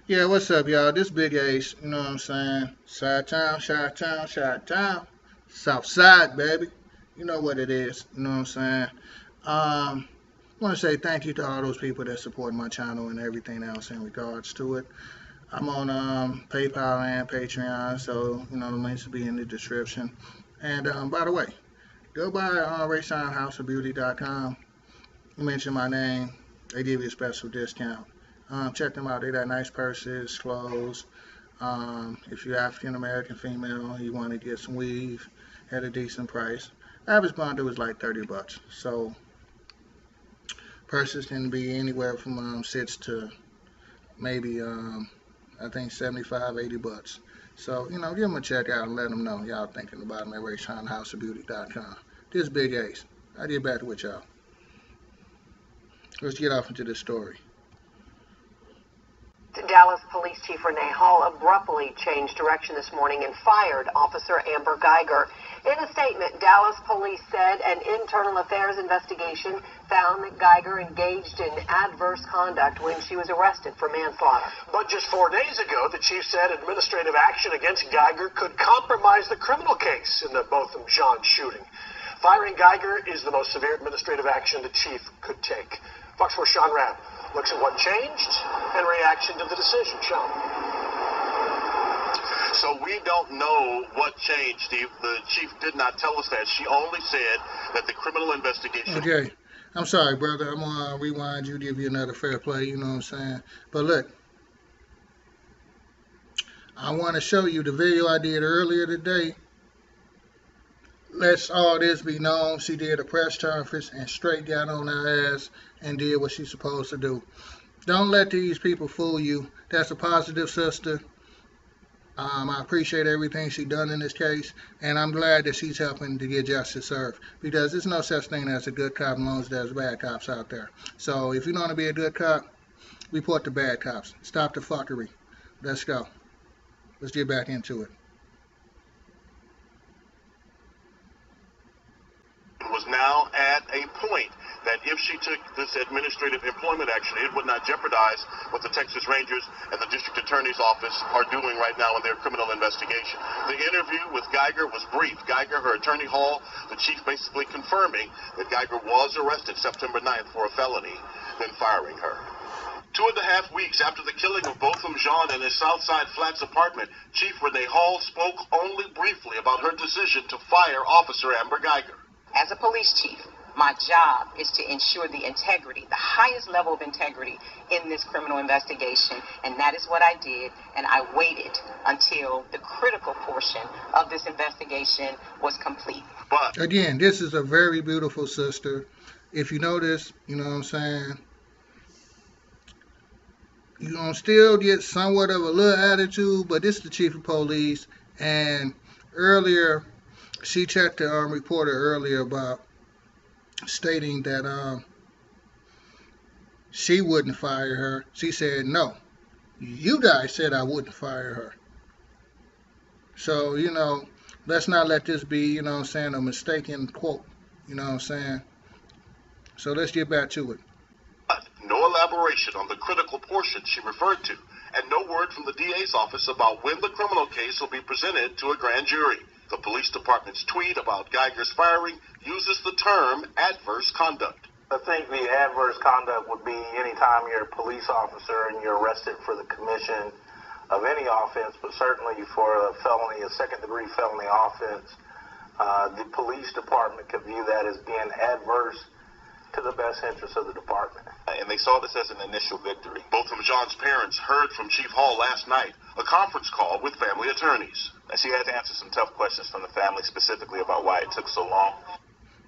Yeah, what's up, y'all? This Big Ace, you know what I'm saying? Side town, side town, side town. South side, baby. You know what it is, you know what I'm saying? I want to say thank you to all those people that support my channel and everything else in regards to it. I'm on PayPal and Patreon, so, you know, the links will be in the description. And by the way, go by RaySeanHouseOfBeauty.com. You mention my name, they give you a special discount. Check them out. They got nice purses, clothes. If you're African American female, you want to get some weave at a decent price. Average bundle is like 30 bucks. So purses can be anywhere from 6 to maybe I think 75, 80 bucks. So, you know, give them a check out and let them know y'all thinking about them at RaySeanHouseOfBeauty.com. This is Big Ace. I'll get back with y'all. Let's get off into this story. Dallas Police Chief Renee Hall abruptly changed direction this morning and fired Officer Amber Guyger. In a statement, Dallas Police said an internal affairs investigation found that Guyger engaged in adverse conduct when she was arrested for manslaughter. But just 4 days ago, the chief said administrative action against Guyger could compromise the criminal case in the Botham John shooting. Firing Guyger is the most severe administrative action the chief could take. Fox 4 Sean Rabb looks at what changed and reaction to the decision. Sean. So we don't know what changed, Steve. The chief did not tell us that. She only said that the criminal investigation... Okay. I'm sorry, brother. I'm going to rewind you, give you another fair play, you know what I'm saying? But look, I want to show you the video I did earlier today. Let's all this be known. She did a press conference and straight got on her ass and did what she's supposed to do. Don't let these people fool you. That's a positive sister. I appreciate everything she's done in this case, and I'm glad that she's helping to get justice served, because there's no such thing as a good cop as long as there's bad cops out there. So if you want to be a good cop, report the bad cops. Stop the fuckery. Let's go. Let's get back into it. Was now at a point that if she took this administrative employment action, it would not jeopardize what the Texas Rangers and the District Attorney's Office are doing right now in their criminal investigation. The interview with Guyger was brief. Guyger, her attorney Hall, the chief basically confirming that Guyger was arrested September 9th for a felony, then firing her. 2.5 weeks after the killing of Botham Jean in his Southside Flats apartment, Chief Renee Hall spoke only briefly about her decision to fire Officer Amber Guyger. As a police chief, my job is to ensure the integrity, the highest level of integrity in this criminal investigation, and that is what I did, and I waited until the critical portion of this investigation was complete. But again, this is a very beautiful sister. If you notice, you know what I'm saying, you're going to still get somewhat of a little attitude, but this is the chief of police, and earlier, she checked the reporter earlier about stating that she wouldn't fire her. She said, no, you guys said I wouldn't fire her. So, you know, let's not let this be, you know what I'm saying, a mistaken quote. You know what I'm saying? So let's get back to it. No elaboration on the critical portion she referred to, and no word from the DA's office about when the criminal case will be presented to a grand jury. The police department's tweet about Guyger's firing uses the term adverse conduct. I think the adverse conduct would be anytime you're a police officer and you're arrested for the commission of any offense, but certainly for a felony, a second-degree felony offense, the police department could view that as being adverse to the best interest of the department. And they saw this as an initial victory. Botham Jean's parents heard from Chief Hall last night, a conference call with family attorneys. And she had to answer some tough questions from the family, specifically about why it took so long.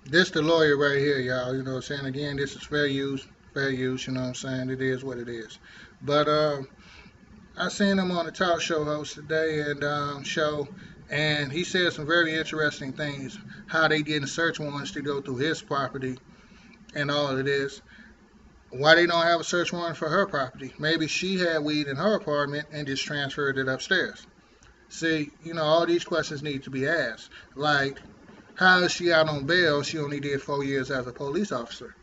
This the lawyer right here, y'all. You know what I'm saying? Again, this is fair use, you know what I'm saying? It is what it is. But I seen him on the talk show host today and he said some very interesting things, how they getting search warrants to go through his property and all of this. Why they don't have a search warrant for her property? Maybe she had weed in her apartment and just transferred it upstairs. See, you know, all these questions need to be asked. Like, how is she out on bail? She only did 4 years as a police officer.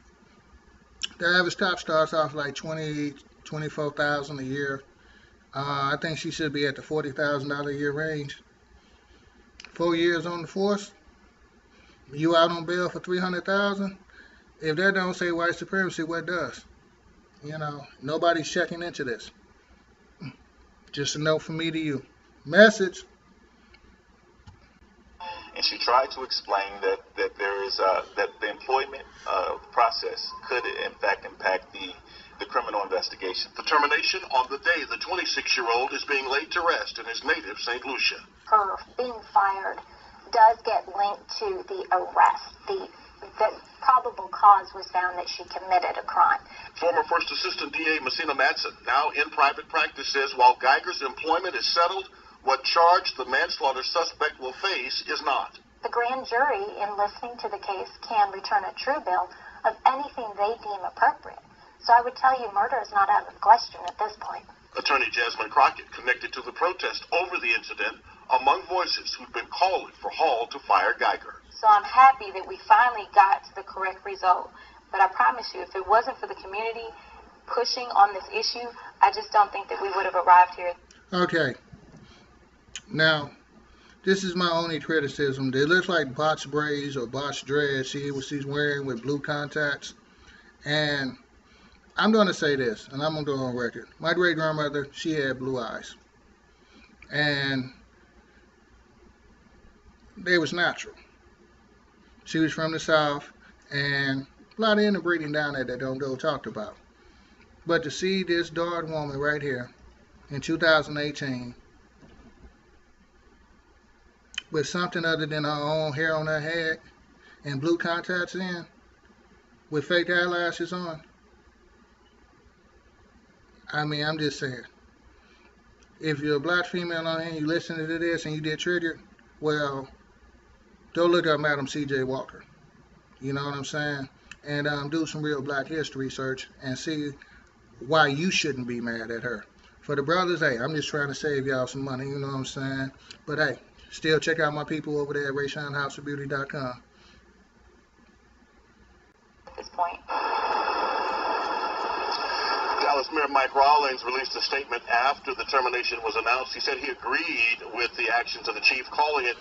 The average cop starts off like $24,000 a year. I think she should be at the $40,000 a year range. 4 years on the force. You out on bail for $300,000. If that don't say white supremacy, what does? You know, nobody's checking into this. Just a note from me to you. Message. And she tried to explain that there is that the employment process could in fact impact the criminal investigation. The termination on the day the 26-year-old is being laid to rest in his native St. Lucia. Her being fired does get linked to the arrest. The probable cause was found that she committed a crime. Former First Assistant DA Messina Madsen, now in private practice, says while Guyger's employment is settled, what charge the manslaughter suspect will face is not. The grand jury, in listening to the case, can return a true bill of anything they deem appropriate. So I would tell you murder is not out of the question at this point. Attorney Jasmine Crockett connected to the protest over the incident among voices who've been calling for Hall to fire Guyger. So I'm happy that we finally got to the correct result. But I promise you, if it wasn't for the community pushing on this issue, I just don't think that we would have arrived here. Okay. Now, this is my only criticism. It looks like botched braids or botched dreads she's wearing with blue contacts. And I'm going to say this, and I'm going to go on record. My great-grandmother, she had blue eyes. And they was natural. She was from the South, and a lot of interbreeding down there that don't go talked about. But to see this dark woman right here in 2018 with something other than her own hair on her head and blue contacts in, with fake eyelashes on, I mean, I'm just saying, if you're a black female on here and you listen to this and you get triggered, well, go look up Madam C.J. Walker. You know what I'm saying? And do some real black history research and see why you shouldn't be mad at her. For the brothers, hey, I'm just trying to save y'all some money, you know what I'm saying? But hey, still check out my people over there at RaySeanHouseOfBeauty.com. At this point. Dallas Mayor Mike Rawlings released a statement after the termination was announced. He said he agreed with the actions of the chief, calling it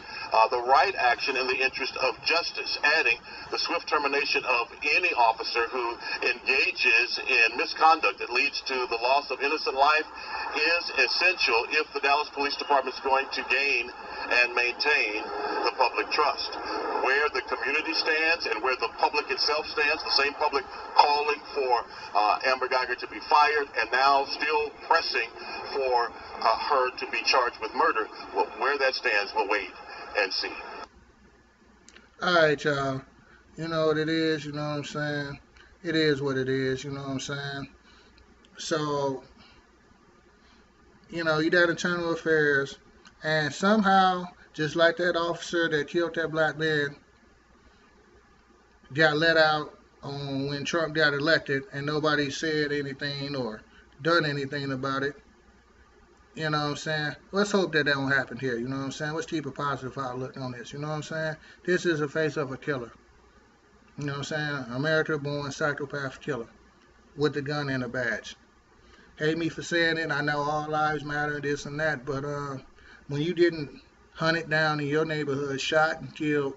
the right action in the interest of justice, adding the swift termination of any officer who engages in misconduct that leads to the loss of innocent life is essential if the Dallas Police Department is going to gain and maintain the public trust. Where the community stands and where the public itself stands, the same public calling for Amber Guyger to be fired and now still pressing for her to be charged with murder. Well, where that stands, we'll wait and see. All right, y'all. You know what it is, you know what I'm saying? It is what it is, you know what I'm saying? So, you know, you got internal affairs, and somehow, just like that officer that killed that black man, got let out on when Trump got elected and nobody said anything or done anything about it. You know what I'm saying? Let's hope that don't happen here, you know what I'm saying? Let's keep a positive outlook on this, you know what I'm saying? This is the face of a killer. You know what I'm saying? America-born psychopath killer with a gun and a badge. Hate me for saying it. I know all lives matter, this and that, but when you didn't hunt it down in your neighborhood, shot and killed,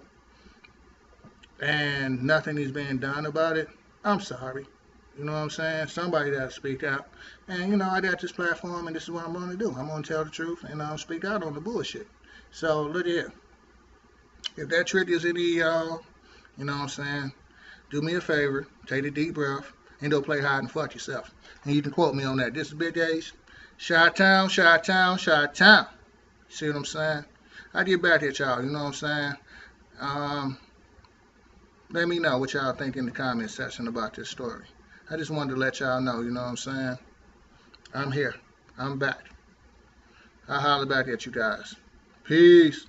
and nothing is being done about it, I'm sorry. You know what I'm saying? Somebody got to speak out. And, you know, I got this platform, and this is what I'm going to do. I'm going to tell the truth, and I'll speak out on the bullshit. So, look here. If that triggers any of y'all, you know what I'm saying, do me a favor, take a deep breath, and go play hide and fuck yourself. And you can quote me on that. This is Big Ace. Chi-town, Chi-town, Chi-town. See what I'm saying? I get back at y'all, you know what I'm saying? Let me know what y'all think in the comment section about this story. I just wanted to let y'all know, you know what I'm saying? I'm here. I'm back. I'll holler back at you guys. Peace.